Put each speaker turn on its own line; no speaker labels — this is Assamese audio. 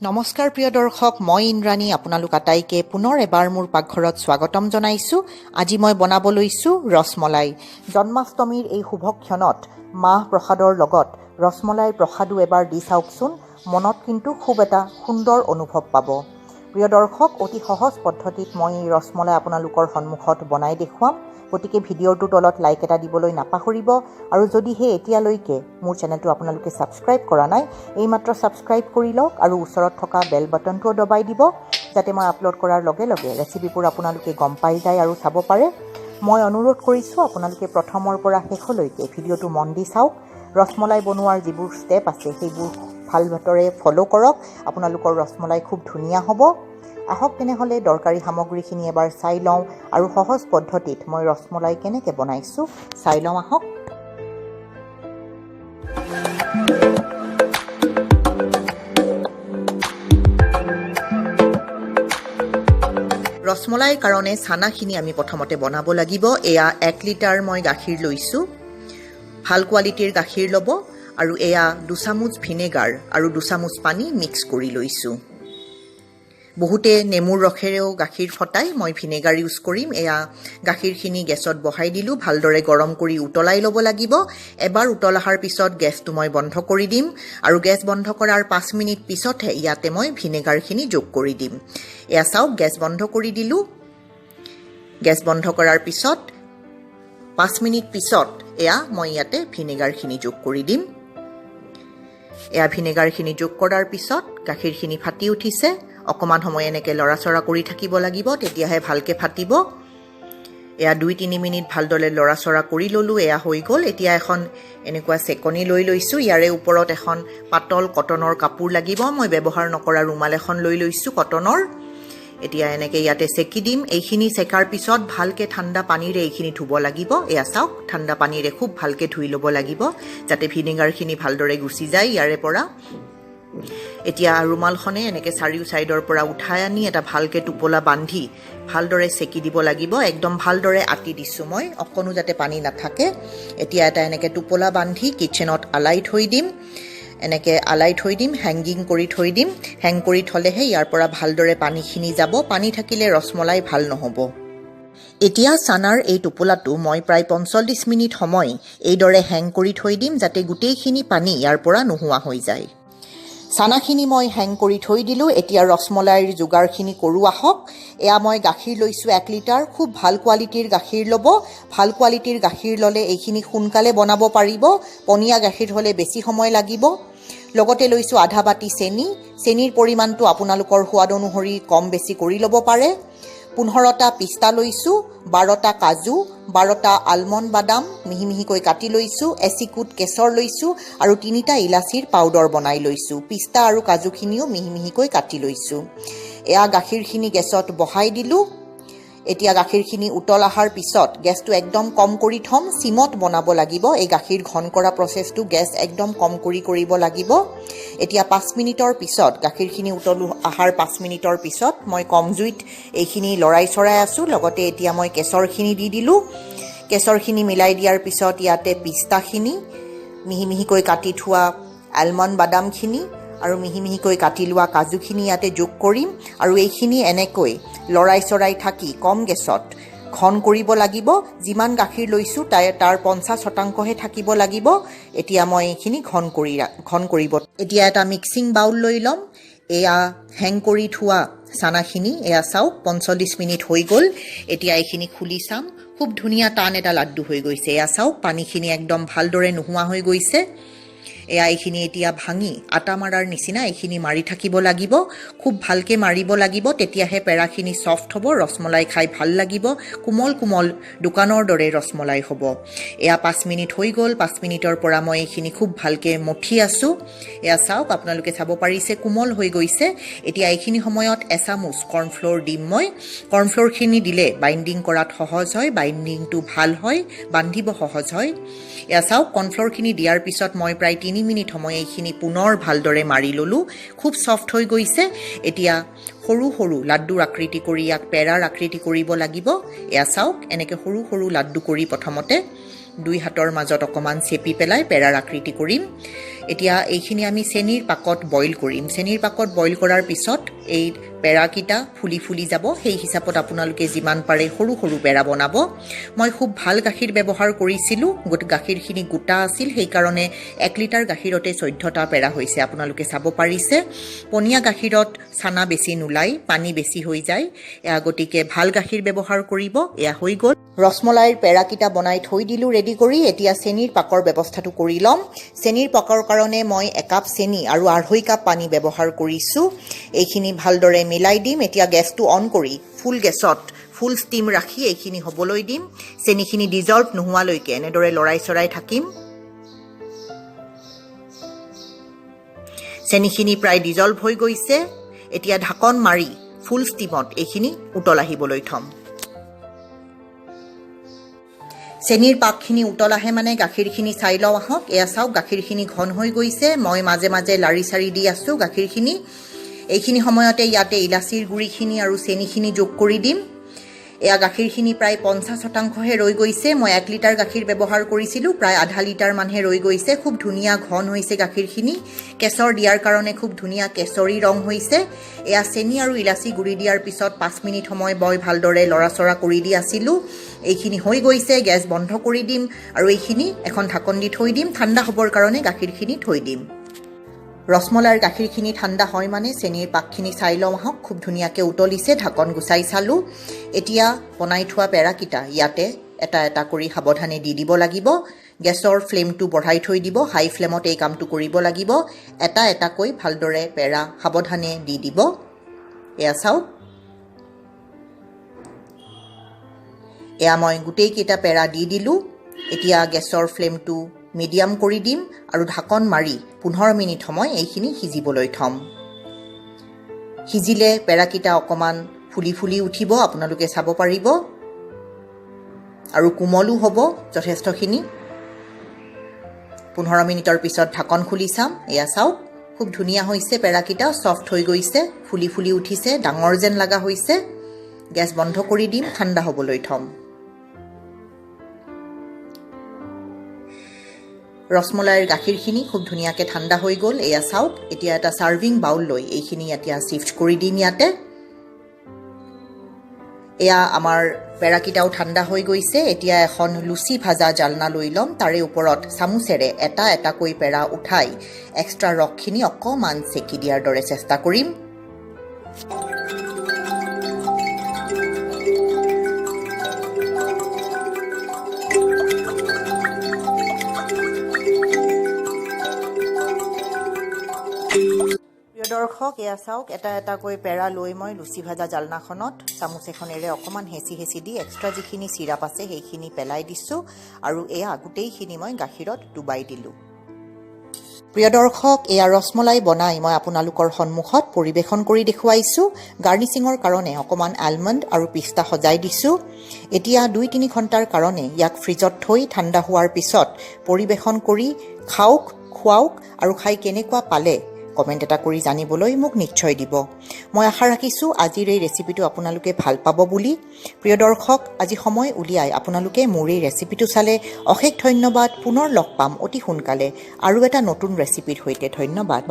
নমস্কাৰ প্ৰিয় দৰ্শক, মই ইন্দ্ৰাণী আপোনালোক আটাইকে পুনৰ এবাৰ মোৰ পাকঘৰত স্বাগতম জনাইছোঁ। আজি মই বনাব লৈছোঁ ৰসমলাই। জন্মাষ্টমীৰ এই শুভ ক্ষণত মাহ প্ৰসাদৰ লগত ৰসমলাইৰ প্ৰসাদো এবাৰ দি চাওকচোন, মনত কিন্তু খুব এটা সুন্দৰ অনুভৱ পাব। প্ৰিয় দৰ্শক, অতি সহজ পদ্ধতিত মই এই ৰসমলাই আপোনালোকৰ সন্মুখত বনাই দেখুৱাম। গতিকে ভিডিঅ'টোৰ তলত লাইক এটা দিবলৈ নাপাহৰিব, আৰু যদিহে এতিয়ালৈকে মোৰ চেনেলটো আপোনালোকে ছাবস্ক্ৰাইব কৰা নাই, এইমাত্ৰ ছাবস্ক্ৰাইব কৰি লওক আৰু ওচৰত থকা বেল বাটনটোও দবাই দিব, যাতে মই আপলোড কৰাৰ লগে লগে ৰেচিপিবোৰ আপোনালোকে গম পাই যায় আৰু চাব পাৰে। মই অনুৰোধ কৰিছোঁ আপোনালোকে প্ৰথমৰ পৰা শেষলৈকে ভিডিঅ'টো মন দি চাওক। ৰসমলাই বনোৱাৰ যিবোৰ ষ্টেপ আছে সেইবোৰ ভালদৰে ফ'ল' কৰক, আপোনালোকৰ ৰসমলাই খুব ধুনীয়া হ'ব। আহক তেনেহ'লে দৰকাৰী সামগ্ৰীখিনি এবাৰ চাই লওঁ আৰু সহজ পদ্ধতিত মই ৰসমলাই কেনেকৈ বনাইছোঁ চাই লওঁ আহক। ৰসমলাইৰ কাৰণে চানাখিনি আমি প্ৰথমতে বনাব লাগিব। এয়া 1 লিটাৰ মই গাখীৰ লৈছোঁ, ভাল কোৱালিটিৰ গাখীৰ ল'ব, আৰু এয়া 2 চামুচ ভিনেগাৰ আৰু 2 চামুচ পানী মিক্স কৰি লৈছোঁ। বহুতে নেমুৰ ৰসেৰেও গাখীৰ ফটাই, মই ভিনেগাৰ ইউজ কৰিম। এয়া গাখীৰখিনি গেছত বহাই দিলোঁ, ভালদৰে গৰম কৰি উতলাই ল'ব লাগিব। এবাৰ উতল অহাৰ পিছত গেছটো মই বন্ধ কৰি দিম, আৰু গেছ বন্ধ কৰাৰ 5 মিনিট পিছতহে ইয়াতে মই ভিনেগাৰখিনি যোগ কৰি দিম। এয়া চাওক, গেছ বন্ধ কৰি দিলোঁ। গেছ বন্ধ কৰাৰ পিছত 5 মিনিট পিছত এয়া মই ইয়াতে ভিনেগাৰখিনি যোগ কৰি দিম। এয়া ভিনেগাৰখিনি যোগ কৰাৰ পিছত গাখীৰখিনি ফাটি উঠিছে। অকণমান সময় এনেকৈ লৰাচৰা কৰি থাকিব লাগিব, তেতিয়াহে ভালকৈ ফাটিব। এয়া 2-3 মিনিট ভালদৰে লৰাচৰা কৰি ল'লোঁ। এয়া হৈ গ'ল। এতিয়া এখন এনেকুৱা চেকনি লৈ লৈছোঁ। ইয়াৰে ওপৰত এখন পাতল কটনৰ কাপোৰ লাগিব। মই ব্যৱহাৰ নকৰা ৰুমাল এখন লৈ লৈছোঁ কটনৰ। এতিয়া এনেকৈ ইয়াতে চেকি দিম। এইখিনি চেকাৰ পিছত ভালকৈ ঠাণ্ডা পানীৰে এইখিনি ধুব লাগিব। এয়া চাওক, ঠাণ্ডা পানীৰে খুব ভালকৈ ধুই ল'ব লাগিব, যাতে ভিনেগাৰখিনি ভালদৰে গুচি যায় ইয়াৰে পৰা। এতিয়া ৰুমালখনে এনেকৈ চাৰিও ছাইডৰ পৰা উঠাই আনি এটা ভালকৈ টোপোলা বান্ধি ভালদৰে চেকি দিব লাগিব। একদম ভালদৰে আতি দিছোঁ মই, অকণো যাতে পানী নাথাকে। এতিয়া এটা এনেকৈ টোপোলা বান্ধি কিটচেনত আলাই থৈ দিম। এনেকৈ আলাই থৈ দিম, হেংগিং কৰি থৈ দিম। হেং কৰি থ'লেহে ইয়াৰ পৰা ভালদৰে পানীখিনি যাব। পানী থাকিলে ৰসমলাই ভাল নহ'ব। এতিয়া চানাৰ এই টোপোলাটো মই প্ৰায় 45 মিনিট সময় এইদৰে হেং কৰি থৈ দিম, যাতে গোটেইখিনি পানী ইয়াৰ পৰা নোহোৱা হৈ যায়। চানাখিনি মই হেং কৰি থৈ দিলোঁ। এতিয়া ৰসমলাইৰ যোগাৰখিনি কৰোঁ আহক। এয়া মই গাখীৰ লৈছোঁ 1 লিটাৰ। খুব ভাল কোৱালিটিৰ গাখীৰ ল'ব। ভাল কোৱালিটিৰ গাখীৰ ল'লে এইখিনি সোনকালে বনাব পাৰিব। পনীয়া গাখীৰ হ'লে বেছি সময় লাগিব। লগতে লৈছোঁ আধা বাতি চেনি। চেনিৰ পৰিমাণটো আপোনালোকৰ সোৱাদ অনুসৰি কম বেছি কৰি ল'ব পাৰে। 15টা পিস্তা লৈছোঁ, 12টা কাজু, 12টা আলমণ্ড বাদাম মিহি মিহিকৈ কাটি লৈছোঁ, এচিকুট কেশৰ লৈছোঁ, আৰু 3টা ইলাচীৰ পাউডাৰ বনাই লৈছোঁ। পিস্তা আৰু কাজুখিনিও মিহি মিহিকৈ কাটি লৈছোঁ। এয়া গাখীৰখিনি গেছত বহাই দিলোঁ। এতিয়া গাখীৰখিনি উতল অহাৰ পিছত গেছটো একদম কম কৰি থ'ম। চিমত বনাব লাগিব। এই গাখীৰ ঘন কৰা প্ৰচেছটো গেছ একদম কম কৰি কৰিব লাগিব। এতিয়া 5 মিনিটৰ পিছত গাখীৰখিনি উতল অহাৰ 5 মিনিটৰ পিছত মই কম জুইত এইখিনি লৰাই চৰাই আছোঁ। লগতে এতিয়া মই কেশৰখিনি দি দিলোঁ। কেশৰখিনি মিলাই দিয়াৰ পিছত ইয়াতে পিস্তাখিনি, মিহি মিহিকৈ কাটি থোৱা আলমণ্ড বাদামখিনি আৰু মিহি মিহিকৈ কাটি লোৱা কাজুখিনি ইয়াতে যোগ কৰিম, আৰু এইখিনি এনেকৈ লৰাই চৰাই থাকি কম গেছত ঘন কৰিব লাগিব। যিমান গাখীৰ লৈছোঁ তাৰ 50% থাকিব লাগিব। এতিয়া মই এইখিনি ঘন কৰিব। এতিয়া এটা মিক্সিং বাউল লৈ ল'ম। এয়া হেং কৰি থোৱা চানাখিনি, এয়া চাওক 45 মিনিট হৈ গ'ল। এতিয়া এইখিনি খুলি চাম। খুব ধুনীয়া টান এটা লাড্ডু হৈ গৈছে। এয়া চাওক, পানীখিনি একদম ভালদৰে নোহোৱা হৈ গৈছে। এয়া এইখিনি এতিয়া ভাঙি আটা মাৰাৰ নিচিনা এইখিনি মাৰি থাকিব লাগিব। খুব ভালকৈ মাৰিব লাগিব, তেতিয়াহে পেৰাখিনি ছফ্ট হ'ব, ৰসমলাই খাই ভাল লাগিব। কোমল কোমল দোকানৰ দৰে ৰসমলাই হ'ব। এয়া 5 মিনিট হৈ গ'ল। 5 মিনিটৰ পৰা মই এইখিনি খুব ভালকৈ মঠি আছোঁ। এয়া চাওক, আপোনালোকে চাব পাৰিছে কোমল হৈ গৈছে। এতিয়া এইখিনি সময়ত এচামুচ কৰ্ণফ্ল'ৰ দিম মই। কৰ্ণফ্ল'ৰখিনি দিলে বাইণ্ডিং কৰাত সহজ হয়, বাইণ্ডিংটো ভাল হয়, বান্ধিব সহজ হয়। এয়া চাওক, কৰ্ণফ্ল'ৰখিনি দিয়াৰ পিছত মই প্ৰায় 3 মিনিট সময় এইখিনি পুনৰ ভালদৰে মাৰি ল'লোঁ। খুব ছফ্ট হৈ গৈছে। এতিয়া সৰু সৰু লাড্ডুৰ আকৃতি কৰি ইয়াক পেৰাৰ আকৃতি কৰিব লাগিব। এয়া চাওক, এনেকৈ সৰু সৰু লাড্ডু কৰি প্ৰথমতে 2 হাতৰ মাজত অকণমান চেপি পেলাই পেৰাৰ আকৃতি কৰিম। এতিয়া এইখিনি আমি চেনিৰ পাকত বইল কৰিম চেনিৰ পাকত বইল কৰাৰ পিছত এই পেৰাকিটা ফুলি ফুলি যাব সেই হিচাপত আপোনালোকে যিমান পাৰে সৰু সৰু পেৰা বনাব মই খুব ভাল গাখীৰ ব্যৱহাৰ কৰিছিলো গাখীৰখিনি গোটা আছিল সেই কাৰণে 1 লিটাৰ গাখীৰতে 14টা পেৰা হৈছে আপোনালোকে চাব পাৰিছে পনিয়া গাখীৰত ছানা বেছি নুলাই পানী বেছি হৈ যায় এয়া গটিকে ভাল গাখীৰ ব্যৱহাৰ কৰিব এয়া হৈ গল ৰসমলাইৰ পেৰাকিটা বনাই থৈ দিলো ৰেডি কৰি এতিয়া চেনিৰ পাকৰ ব্যৱস্থাটো কৰি লম চেনিৰ পাকৰ কাৰণে মই 1 কাপ চেনি আৰু 2.5 কাপ পানী ব্যৱহাৰ কৰিছো এইখিনি ভালদৰে মিলাই দিম এতিয়া গেছটো অন কৰি ফুল গেছত ফুল ষ্টিম ৰাখি এইখিনি হ'বলৈ দিম চেনিখিনি ডিজলভ নোহোৱালৈকে এনেদৰে লৰাই চৰাই থাকিম চেনিখিনি প্ৰায় ডিজলভ হৈ গৈছে এতিয়া ঢাকন মাৰি ফুল ষ্টিমত এইখিনি উতল আহিবলৈ থম চেনিৰ পাকখিনি উতল আহে মানে গাখীৰখিনি চাই লওঁ আহক এয়া চাওক গাখীৰখিনি ঘন হৈ গৈছে মই মাজে মাজে লাৰি চাৰি দি আছো গাখীৰখিনি এইখিনি সময়তে ইয়াতে ইলাচিৰ গুড়িখিনি আৰু চেনিখিনি যোগ কৰি দিম এয়া গাখীৰখিনি প্ৰায় 50% হে ৰৈ গৈছে মই 1 লিটাৰ গাখীৰ ব্যৱহাৰ কৰিছিলো প্ৰায় আধা লিটাৰ মানহে ৰৈ গৈছে খুব ধুনীয়া ঘন হৈছে গাখীৰখিনি কেশৰ দিয়াৰ কাৰণে খুব ধুনীয়া কেশৰী ৰং হৈছে এয়া চেনি আৰু ইলাচি গুড়ি দিয়াৰ পিছত 5 মিনিট সময় বই ভালদৰে লৰাচৰা কৰি দি আছিলো এইখিনি হৈ গৈছে গেছ বন্ধ কৰি দিম আৰু এইখিনি এখন ঢাকন দি থৈ দিম ঠাণ্ডা হ'বৰ কাৰণে গাখীৰখিনি থৈ দিম ৰসমলাইৰ গাখীৰখিনি ঠাণ্ডা হয় মানে চেনিৰ পাকখিনি চাই লওঁ আহক খুব ধুনীয়াকৈ উতলিছে ঢাকন গুচাই চালো এতিয়া বনাই থোৱা পেৰাকিটা ইয়াতে এটা এটা কৰি সাৱধানে দি দিব লাগিব গেছৰ ফ্লেমটো বঢ়াই থৈ দিব হাই ফ্লেমত এই কামটো কৰিব লাগিব এটা এটাকৈ ভালদৰে পেৰা সাৱধানে দি দিব এয়া চাওক এয়া মই গোটেই কেইটা পেৰা দি দিলো এতিয়া গেছৰ ফ্লেমটো মিডিয়াম কৰি দিম আৰু ঢাকন মাৰি 15 মিনিট সময় এইখিনি সিজিবলৈ থম সিজিলে পেৰাকিটা অকমান ফুলি ফুলি উঠিব আপোনালোকে চাব পাৰিব আৰু কোমলো হ'ব যথেষ্টখিনি 15 মিনিটৰ পিছত ঢাকন খুলি চাম এয়া চাওক খুব ধুনীয়া হৈছে পেৰাকিটা সফট হৈ গৈছে ফুলি ফুলি উঠিছে ডাঙৰ যেন লাগা হৈছে গেছ বন্ধ কৰি দিম ঠাণ্ডা হ'বলৈ থম ৰসমলাইৰ গাখীৰখিনি খুব ধুনীয়াকৈ ঠাণ্ডা হৈ গ'ল এয়া চাওক এতিয়া এটা সাৰ্ভিং বাউল লৈ এইখিনি এতিয়া শিফট কৰি দিম ইয়াতে এয়া আমাৰ পেৰাকিটাও ঠাণ্ডা হৈ গৈছে এতিয়া এখন লুচি ভাজা জালনা লৈ ল'ম তাৰে ওপৰত চামুচেৰে এটা এটাকৈ পেৰা উঠাই এক্সট্ৰা ৰসখিনি অকমান চেকি দিয়াৰ দৰে চেষ্টা কৰিম দৰ্শক এয়া চাওক এটা এটাকৈ পেৰা লৈ মই লুচি ভাজা জালনাখনত চামুচ এখনেৰে অকমান হেঁচি হেঁচি দি এক্সট্ৰা যিখিনি চিৰাপ আছে সেইখিনি পেলাই দিছোঁ আৰু এয়া গোটেইখিনি মই গাখীৰত ডুবাই দিলোঁ প্ৰিয় দৰ্শক এয়া ৰসমলাই বনাই মই আপোনালোকৰ সন্মুখত পৰিৱেশন কৰি দেখুৱাইছোঁ গাৰ্নিচিঙৰ কাৰণে অকমান আলমণ্ড আৰু পিস্তা সজাই দিছোঁ এতিয়া 2-3 ঘণ্টাৰ কাৰণে ইয়াক ফ্ৰিজত থৈ ঠাণ্ডা হোৱাৰ পিছত পৰিৱেশন কৰি খাওক খুৱাওক আৰু খাই কেনেকুৱা পালে কমেণ্ট এটা কৰি জানিবলৈ মোক নিশ্চয় দিব মই আশা ৰাখিছোঁ আজিৰ এই ৰেচিপিটো আপোনালোকে ভাল পাব বুলি প্ৰিয় দৰ্শক আজি সময় উলিয়াই আপোনালোকে মোৰ এই ৰেচিপিটো চালে অশেষ ধন্যবাদ পুনৰ লগ পাম অতি সোনকালে আৰু এটা নতুন ৰেচিপিৰ সৈতে ধন্যবাদ